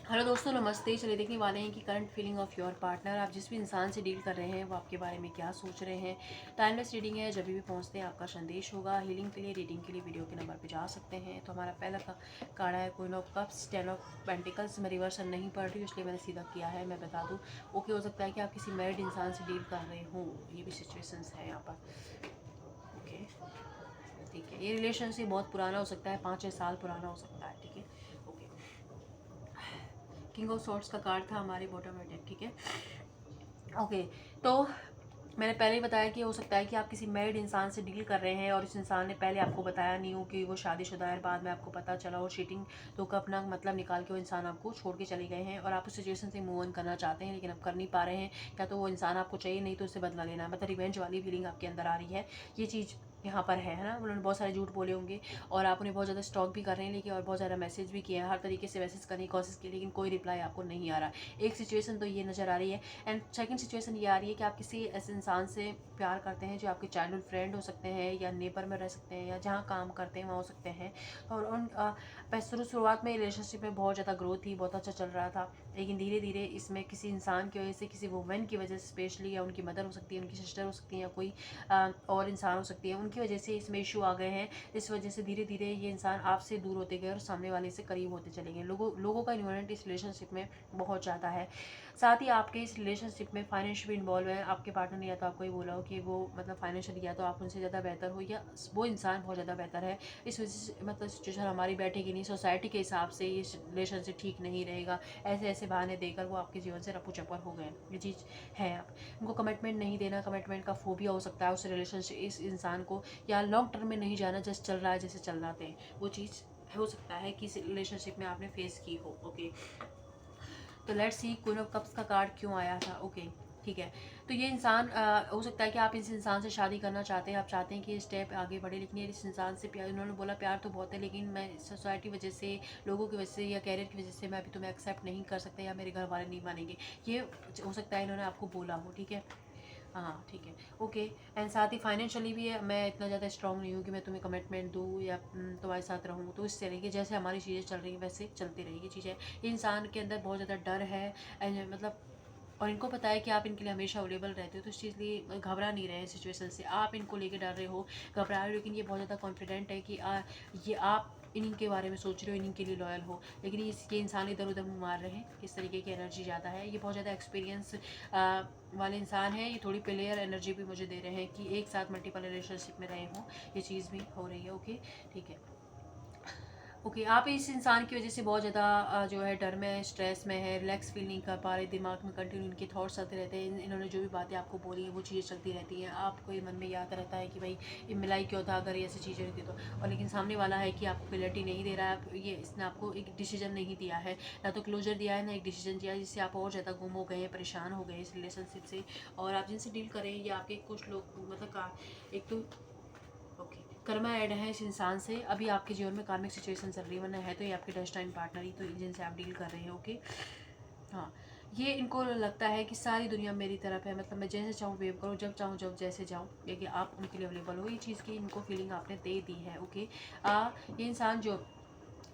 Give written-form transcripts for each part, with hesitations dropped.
Hello दोस्तों, नमस्ते। चलिए देखने वाले हैं कि current feeling of your partner, आप जिस भी इंसान से डील कर रहे हैं वो आपके बारे में क्या सोच रहे हैं। टाइमलेस रीडिंग है, जब भी पहुंचते हैं आपका संदेश होगा। हीलिंग के लिए, रीडिंग के लिए वीडियो के नंबर पे जा सकते हैं। तो हमारा पहला कार्ड है queen of cups, 10 of pentacles. मैं रिवर्स नहीं पढ़ रही हूँ इसलिए मैंने सीधा किया है। मैं बता दूँ, ओके, हो सकता है कि आप किसी मैरिड इंसान से डील कर रहे हों, ये भी सिचुएशंस है यहाँ पर। ओके, ठीक है। ये रिलेशनशिप बहुत पुराना हो सकता है, 5-6 साल पुराना हो सकता है। ठीक है, ओके। किंग ऑफ सॉर्ड्स का कार्ड था हमारे बॉटम में डेक। ठीक है, ओके। तो मैंने पहले ही बताया कि हो सकता है कि आप किसी मैरिड इंसान से डील कर रहे हैं और इस इंसान ने पहले आपको बताया नहीं हो कि वो शादीशुदा है, बाद में आपको पता चला और चीटिंग तो का अपना मतलब निकाल के वो इंसान आपको छोड़ के चले गए हैं और आप उस सिचुएशन से मूव ऑन करना चाहते हैं लेकिन आप कर नहीं पा रहे हैं। क्या तो वो इंसान आपको चाहिए, नहीं तो उससे बदला लेना है, मतलब रिवेंज वाली फीलिंग आपके अंदर आ रही है। ये चीज़ यहाँ पर है ना। उन्होंने बहुत सारे झूठ बोले होंगे और आप उन्हें बहुत ज़्यादा स्टॉक भी कर रहे हैं, लेकिन और बहुत ज़्यादा मैसेज भी किए हैं, हर तरीके से मैसेज करने की कोशिश की, लेकिन कोई रिप्लाई आपको नहीं आ रहा। एक सिचुएशन तो ये नज़र आ रही है। एंड सेकंड सिचुएशन ये आ रही है कि आप किसी ऐसे इंसान से प्यार करते हैं जो आपके चाइल्डहुड फ्रेंड हो सकते हैं या नेबर में रह सकते हैं या जहाँ काम करते हैं वहाँ हो सकते हैं। और उन शुरुआत में रिलेशनशिप में बहुत ज़्यादा ग्रोथ थी, बहुत अच्छा चल रहा था, लेकिन धीरे धीरे इसमें किसी इंसान की वजह से, किसी वुमेन की वजह से स्पेशली, या उनकी मदर हो सकती है, उनकी सिस्टर हो सकती है, या कोई और इंसान हो सकती है, उनकी वजह से इसमें इशू आ गए हैं। इस वजह से धीरे धीरे ये इंसान आपसे दूर होते गए और सामने वाले से करीब होते चले गए। लोगों का इन्वॉल्वमेंट इस रिलेशनशिप में बहुत ज़्यादा है। साथ ही आपके इस रिलेशनशिप में फाइनेंस भी इन्वॉल्व है। आपके पार्टनर ने या तो आपको ये बोला हो कि वो मतलब फाइनेंशियली या तो आप उनसे ज़्यादा बेहतर हो या वो इंसान बहुत ज़्यादा बेहतर है। इस वजह से मतलब सिचुएशन हमारी बैठेगी नहीं, सोसाइटी के हिसाब से ये रिलेशनशिप ठीक नहीं रहेगा। ऐसे ऐसे बहाने देकर वो आपके जीवन से रफू चप्पर हो गए, ये चीज़ है। आप उनको कमिटमेंट नहीं देना, कमिटमेंट का फोबिया हो सकता है उस रिलेशनशिप, इस इंसान को, या लॉन्ग टर्म में नहीं जाना, जैसे चल रहा है जैसे चल रहा थे, वो चीज़ हो सकता है कि इस रिलेशनशिप में आपने फेस की हो। ओके, तो let's see queen of cups का कार्ड क्यों आया था। ओके, ठीक है। तो ये इंसान हो सकता है कि आप इस इंसान से शादी करना चाहते हैं, आप चाहते हैं कि ये स्टेप आगे बढ़े, लेकिन ये इस इंसान से प्यार, इन्होंने बोला प्यार तो बहुत है लेकिन मैं सोसाइटी वजह से, लोगों की वजह से या कैरियर की वजह से मैं अभी तुम्हें एक्सेप्ट नहीं कर सकता या मेरे घर वाले नहीं मानेंगे, ये हो सकता है इन्होंने आपको बोला हो। ठीक है, हाँ, ठीक है, ओके। एंड साथ ही फाइनेंशियली भी है, मैं इतना ज़्यादा स्ट्रॉन्ग नहीं हूँ कि मैं तुम्हें कमिटमेंट दूँ या तुम्हारे साथ रहूँ, तो इस तरह की जैसे हमारी चीज़ें चल रही हैं वैसे चलती रहेगी चीज़ें। इंसान के अंदर बहुत ज़्यादा डर है एंड मतलब, और इनको पता है कि आप इनके लिए हमेशा अवेलेबल रहते हो, तो इस चीज़ लिए घबरा नहीं रहे हैं सिचुएशन से। आप इनको लेके डर रहे हो, घबरा रहे हो, लेकिन ये बहुत ज़्यादा कॉन्फिडेंट है कि ये आप इनके बारे में सोच रहे हो, इनके लिए लॉयल हो, लेकिन ये इंसान इधर उधर मुँह मार रहे हैं। इस तरीके की एनर्जी ज़्यादा है। ये बहुत ज़्यादा एक्सपीरियंस वाले इंसान है। ये थोड़ी प्लेयर एनर्जी भी मुझे दे रहे हैं कि एक साथ मल्टीपल रिलेशनशिप में रहे हों, ये चीज़ भी हो रही है। ओके, ठीक है, ओके। आप इस इंसान की वजह से बहुत ज़्यादा जो है डर में है, स्ट्रेस में है, रिलैक्स फील नहीं कर पा रहे, दिमाग में कंटिन्यू इनके थॉट्स चलते रहते हैं। इन्होंने जो भी बातें आपको बोली हैं वो चीज़ें चलती रहती हैं। आपको ये मन में याद रहता है कि भाई ये मिलाई क्यों था अगर ये ऐसी चीज़ें होती तो, और लेकिन सामने वाला है कि आपको क्लियरिटी नहीं दे रहा है। ये इसने आपको एक डिसीजन नहीं दिया है, ना तो क्लोजर दिया है ना एक डिसीजन दिया है, जिससे आप और ज़्यादा गुम हो गए हैं, परेशान हो गए इस रिलेशनशिप से। और आप जिनसे डील करें या आपके कुछ लोग मतलब एक तो ओके, कर्मा ऐड है इस इंसान से। अभी आपके जीवन में कार्मिक सिचुएशन चल रही है, वरना है तो ये आपके डेस्टाइन पार्टनर ही, तो जिनसे आप डील कर रहे हैं। ओके, हाँ, ये इनको लगता है कि सारी दुनिया मेरी तरफ है, मतलब मैं जैसे चाहूँ वेव करूँ, जब चाहूँ जब जैसे जाऊँ, लेकिन आप उनके लिए अवेलेबल हो, ये चीज़ की इनको फीलिंग आपने दे दी है। ओके, ये इंसान जो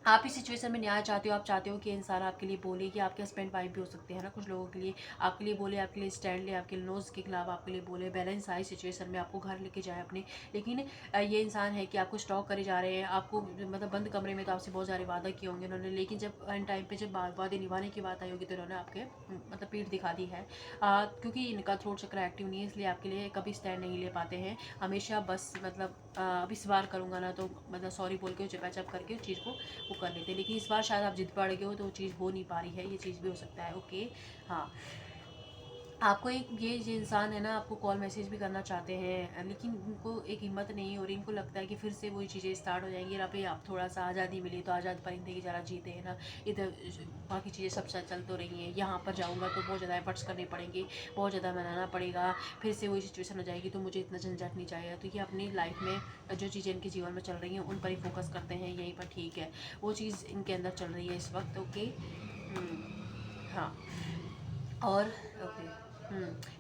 आप इस सिचुएशन में न्याय चाहते हो, आप चाहते हो कि इंसान आपके लिए बोले, कि आपके हस्बैंड वाइफ भी हो सकते हैं ना कुछ लोगों के लिए, आपके लिए बोले, आपके लिए स्टैंड ले, आपके नोज के खिलाफ आपके लिए बोले, बैलेंस आए सिचुएशन में, आपको घर लेके जाए अपने। लेकिन ये इंसान है कि आपको स्टॉक करे जा रहे हैं, आपको मतलब बंद कमरे में तो आपसे बहुत सारे वादा किए होंगे उन्होंने, लेकिन जब एंड टाइम पे जब वादे निभाने की बात आई होगी तो उन्होंने आपके मतलब पीठ दिखा दी है। क्योंकि इनका थ्रोट चक्र एक्टिव नहीं है, इसलिए आपके लिए कभी स्टैंड नहीं ले पाते हैं। हमेशा बस मतलब अब इस बार करूँगा ना तो मतलब सॉरी बोल के चुप करके उस चीज़ को वो कर लेते हैं, लेकिन इस बार शायद आप जिद पड़ गए हो तो वो चीज़ हो नहीं पा रही है, ये चीज़ भी हो सकता है। ओके, हाँ, आपको एक ये जो इंसान है ना आपको कॉल मैसेज भी करना चाहते हैं, लेकिन उनको एक हिम्मत नहीं हो रही, इनको लगता है कि फिर से वही चीज़ें स्टार्ट हो जाएंगी। अभी आप थोड़ा सा आज़ादी मिली तो आज़ाद परिंदे की तरह जीते हैं ना, इधर बाकी चीज़ें सब चल तो रही हैं, यहाँ पर जाऊँगा तो बहुत ज़्यादा एफर्ट्स करने पड़ेंगे, बहुत ज़्यादा मनाना पड़ेगा, फिर से वही सिचुएशन हो जाएगी, तो मुझे इतना झंझट नहीं चाहिए। तो ये अपनी लाइफ में जो चीज़ें इनके जीवन में चल रही हैं उन पर ही फोकस करते हैं, यहीं पर ठीक है, वो चीज़ इनके अंदर चल रही है इस वक्त। ओके, हाँ, और ओके,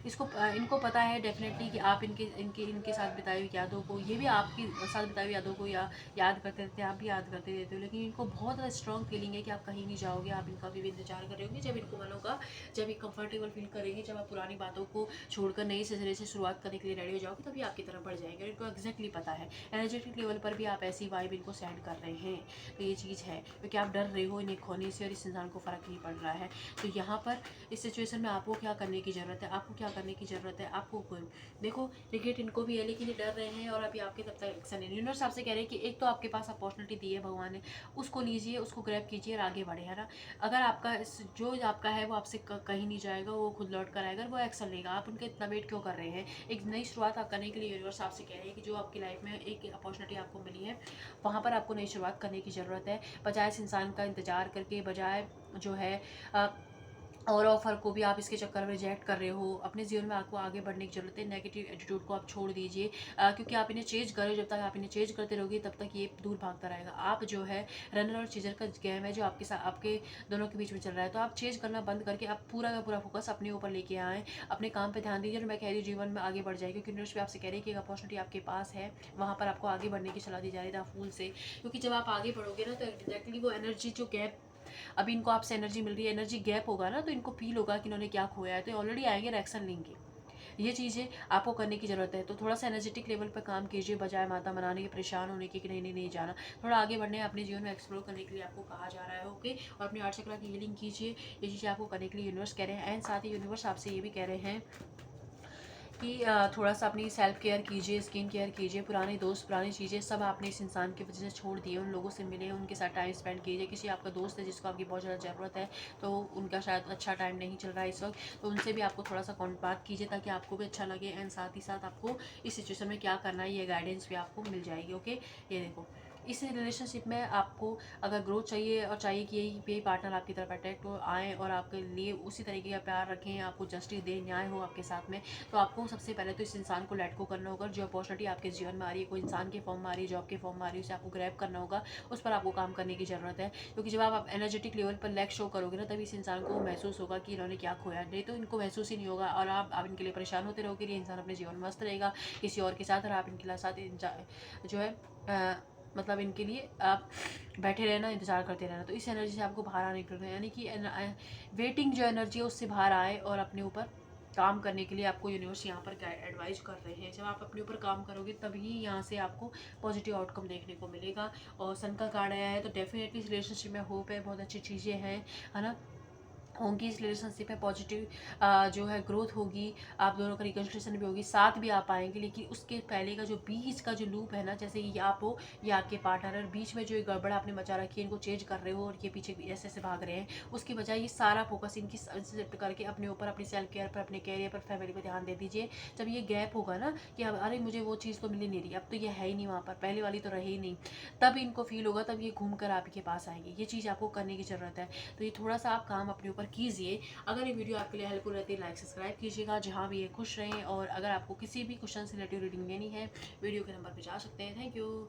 इसको इनको पता है डेफिनेटली कि आप इनके इनके इनके साथ बिताई हुई यादों को, ये भी आपकी साथ बिताई हुई यादों को याद करते रहते हैं, आप भी याद करते रहते हो, लेकिन इनको बहुत ज़्यादा स्ट्रॉन्ग फीलिंग है कि आप कहीं नहीं जाओगे, आप इनका भी इंतजार कर रहे होंगे। जब इनको मन होगा, जब ये कंफर्टेबल फील करेंगे, जब आप पुरानी बातों को छोड़कर नई सिलसिले से शुरुआत करने के लिए रेडी हो जाओगे, तभी आपकी तरफ बढ़ जाएंगे। इनको एग्जैक्टली पता है, एनर्जेटिक लेवल पर भी आप ऐसी वाइब इनको सेंड कर रहे हैं। तो ये चीज़ है, क्योंकि आप डर रहे हो इन्हें खोने से और इस इंसान को फ़र्क नहीं पड़ रहा है। तो यहाँ पर इस सिचुएशन में आपको क्या करने की ज़रूरत है, आपको क्या करने की ज़रूरत है, आपको देखो रिग्रेट इनको भी है, लेकिन ये डर रहे हैं और अभी आपके तब तक एक्शन नहीं। यूनिवर्स आपसे कह रहे हैं कि एक तो आपके पास अपॉर्चुनिटी दी है भगवान ने, उसको लीजिए, उसको ग्रैब कीजिए और आगे बढ़े, है ना। अगर आपका जो आपका है वो आपसे कहीं नहीं जाएगा, वो खुद लौट कर आएगा, वो एक्शन लेगा। आप उनके इतना वेट क्यों कर रहे हैं। एक नई शुरुआत आप करने के लिए यूनिवर्स आपसे कह रहे हैं कि जो आपकी लाइफ में एक अपॉर्चुनिटी आपको मिली है, वहाँ पर आपको नई शुरुआत करने की ज़रूरत है। बजाय इस इंसान का इंतजार करके, बजाय जो है और ऑफ़र को भी आप इसके चक्कर में रिजेक्ट कर रहे हो। अपने जीवन में आपको आगे बढ़ने की ज़रूरत है। नेगेटिव एटीट्यूड को आप छोड़ दीजिए, क्योंकि आप इन्हें चेंज करो, जब तक आप इन्हें चेंज करते रहोगे तब तक ये दूर भागता रहेगा। आप जो है रनर और चीज़र का गेम है जो आपके साथ, आपके दोनों के बीच में चल रहा है। तो आप चेंज करना बंद करके आप पूरा का पूरा फोकस अपने ऊपर लेके आएँ, अपने काम पे ध्यान दीजिए और मैं कह रही हूँ जीवन में आगे बढ़ जाए, क्योंकि यूनिवर्स भी आपसे कह रही है कि एक अपॉर्चुनिटी आपके पास है, वहाँ पर आपको आगे बढ़ने की सलाह दी जा रही है फूल से। क्योंकि जब आप आगे बढ़ोगे ना, तो एग्जैक्टली वो एनर्जी जो गैप अभी इनको आपसे एनर्जी मिल रही है, एनर्जी गैप होगा ना, तो इनको फील होगा कि इन्होंने क्या खोया है, तो ऑलरेडी आएंगे और एक्शन लेंगे। ये चीज़ें आपको करने की ज़रूरत है। तो थोड़ा सा एनर्जेटिक लेवल पर काम कीजिए, बजाय माता मनाने के, परेशान होने के कि नहीं नहीं नहीं जाना। थोड़ा आगे बढ़ने, अपने जीवन में एक्सप्लोर करने के लिए आपको कहा जा रहा है, ओके। और अपने 8 चक्र की हीलिंग कीजिए, ये चीज़ें आपको करने के लिए यूनिवर्स कह रहे हैं। एंड साथ ही यूनिवर्स आपसे ये भी कह रहे हैं कि थोड़ा सा अपनी सेल्फ केयर कीजिए, स्किन केयर कीजिए। पुराने दोस्त, पुरानी चीज़ें सब आपने इस इंसान की वजह से छोड़ दिए, उन लोगों से मिले, उनके साथ टाइम स्पेंड कीजिए। किसी आपका दोस्त है जिसको आपकी बहुत ज़्यादा ज़रूरत है, तो उनका शायद अच्छा टाइम नहीं चल रहा है इस वक्त, तो उनसे भी आपको थोड़ा सा बात कीजिए, ताकि आपको भी अच्छा लगे। एंड साथ ही साथ आपको इस सिचुएशन में क्या करना है, ये गाइडेंस भी आपको मिल जाएगी, ओके। ये देखो, इस रिलेशनशिप में आपको अगर ग्रोथ चाहिए और चाहिए कि यही पार्टनर आपकी तरफ अट्रैक्ट हो, आए और आपके लिए उसी तरीके का प्यार रखें, आपको जस्टिस दे, न्याय हो आपके साथ में, तो आपको सबसे पहले तो इस इंसान को लेट गो करना होगा। जो अपॉर्चुनिटी आपके जीवन में आ रही है, कोई इंसान के फॉर्म में आ रही है, जॉब के फॉर्म में आ रही है, उसे आपको ग्रैब करना होगा, उस पर आपको काम करने की ज़रूरत है। क्योंकि जब आप एनर्जेटिक लेवल पर लैक शो करोगे ना, तभी इस इंसान को महसूस होगा कि इन्होंने क्या खोया, नहीं तो इनको महसूस ही नहीं होगा और आप इनके लिए परेशान होते रहोगे। ये इंसान अपने जीवन में मस्त रहेगा किसी और के साथ, और आप इनके साथ जो है मतलब इनके लिए आप बैठे रहना, इंतज़ार करते रहना। तो इस एनर्जी से आपको बाहर आने के लिए, यानी कि वेटिंग जो एनर्जी है उससे बाहर आए और अपने ऊपर काम करने के लिए आपको यूनिवर्स यहाँ पर एडवाइस कर रहे हैं। जब आप अपने ऊपर काम करोगे तभी यहाँ से आपको पॉजिटिव आउटकम देखने को मिलेगा। और सन का कार्ड आया है, तो डेफिनेटली इस रिलेशनशिप में होप है, बहुत अच्छी चीज़ें हैं, है ना, होंगी इस रिलेशनशिप में। पॉजिटिव जो है ग्रोथ होगी, आप दोनों का रिकन्सिलिएशन भी होगी, साथ भी आप आएंगे। लेकिन उसके पहले का जो बीच का जो लूप है ना, जैसे ये आप हो या आपके पार्टनर, बीच में जो एक गड़बड़ आपने मचा रखी है, इनको चेंज कर रहे हो और ये पीछे ऐसे ऐसे भाग रहे हैं, उसकी बजाय ये सारा फोकस इनकी शिफ्ट करके अपने ऊपर, अपनी सेल्फ केयर पर, अपने कैरियर पर, फैमिली पर ध्यान दे दीजिए। जब ये गैप होगा ना कि अरे मुझे वो चीज़ तो मिल ही नहीं रही, अब तो ये है ही नहीं वहाँ पर, पहले वाली तो रही ही नहीं, तब इनको फील होगा, तब ये घूम कर आपके पास आएंगे। ये चीज़ आपको करने की ज़रूरत है। तो ये थोड़ा सा आप काम अपने ऊपर कीजिए। अगर ये वीडियो आपके लिए हेल्पफुल रहती है, लाइक सब्सक्राइब कीजिएगा। जहाँ भी ये खुश रहें। और अगर आपको किसी भी क्वेश्चन से रिलेटेड रीडिंग लेनी है, वीडियो के नंबर पर जा सकते हैं। Thank you.